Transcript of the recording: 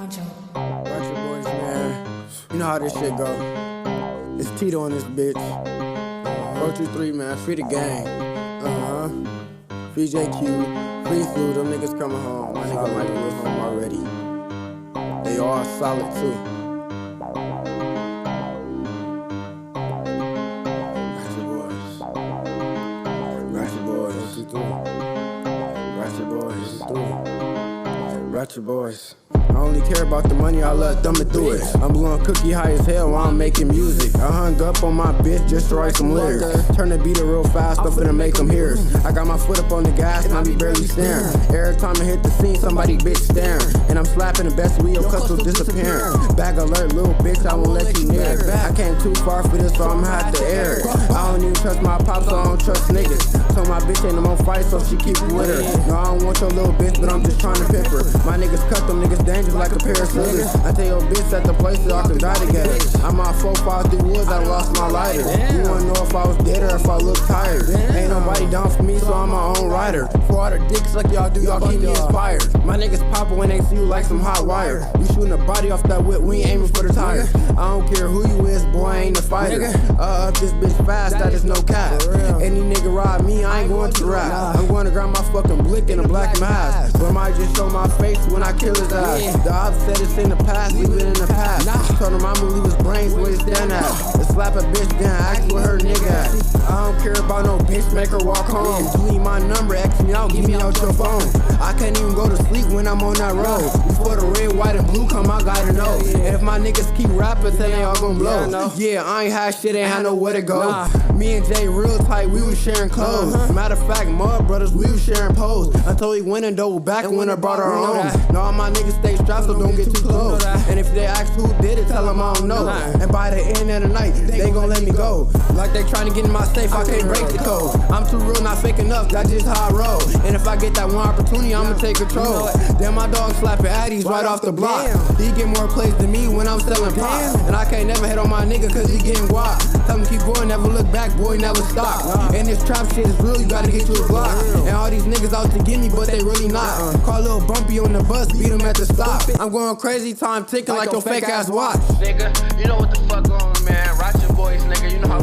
Ratchet boys, man. You know how this shit go. It's Tito on this bitch. 423, man. Free the gang. Free JQ. Free Flu. Them niggas coming home. My nigga might be home already. They all solid too. Ratchet boys. Ratchet boys. 423. Ratchet boys. Ratchet boys. I only care about the money, I love thumbing through it. I'm blowing cookie high as hell while I'm making music. I hung up on my bitch just to write some lyrics. Turn the beat real fast, I'm finna make them hear. I got my foot up on the gas and I be barely staring. Every time I hit the scene, somebody bitch staring. And I'm slapping the best with your custom disappearing. Bag alert, little bitch, I won't let you near. I came too far for this, so I'ma have to air it. I don't even trust my pops, so I don't trust niggas. So my bitch ain't no more fight, so she keep it with her. No, I don't want your little bitch, but I'm just trying to pimp her. My niggas cut them niggas dangerous like a pair of scissors. I tell your bitch at the place that I can die together. I'm out 4-5 through woods, I lost my lighter. You wanna know if I was dead or if I look tired? Ain't nobody down for me, so I'm my own rider. For all the dicks like y'all do, y'all keep me inspired. My niggas poppin' when they see you like some hot wire. We shooting the body off that whip, we ain't aiming for the tire. I don't care who you is, boy, I ain't a fighter. Up this bitch fast, that is no cap. Any nigga ride me, I ain't going to rap. I'm going to grab my fucking blick in a black mask. But I might just show my face when I kill his ass. The op said it's in the past, leave it in the past. Told him I'ma leave his brains where he stand at. And slap a bitch down, ask where her nigga at. I don't care about no bitch, make her walk home. Delete my number, X me out, give me out your phone. I can't even go to sleep when I'm on that road. Before the red, white, and blue come, I gotta know. And if my niggas keep rapping, then they all gon' blow. Yeah, I ain't had shit, ain't had nowhere to go. Me and Jay real tight, we was sharing clothes. Matter of fact, Mud Brothers, we was sharing pose. Until we went and double back when I brought our own. Now all my niggas stay strapped, so don't get too close. And if they ask who did it, tell them I don't know. And by the end of the night, they gon' let me go. Like they trying to get in my safe, I can't break the code. I'm too real, not fake enough, that's just how I roll. And if I get that one opportunity, I'ma take control. Then my dog slapping addies right off the block. He get more plays than me when I'm selling pop. And I can't never hit on my nigga cause he getting guap. Tell him keep going, never look back, boy, never stop. And this trap shit is real, you gotta get you a block. And all these niggas out to get me, but they really not. Call Lil Bumpy on the bus, beat him at the stop. I'm going crazy, time ticking like your fake ass watch. Nigga, you know what the fuck going on, man. Ratchet boys, nigga, you know how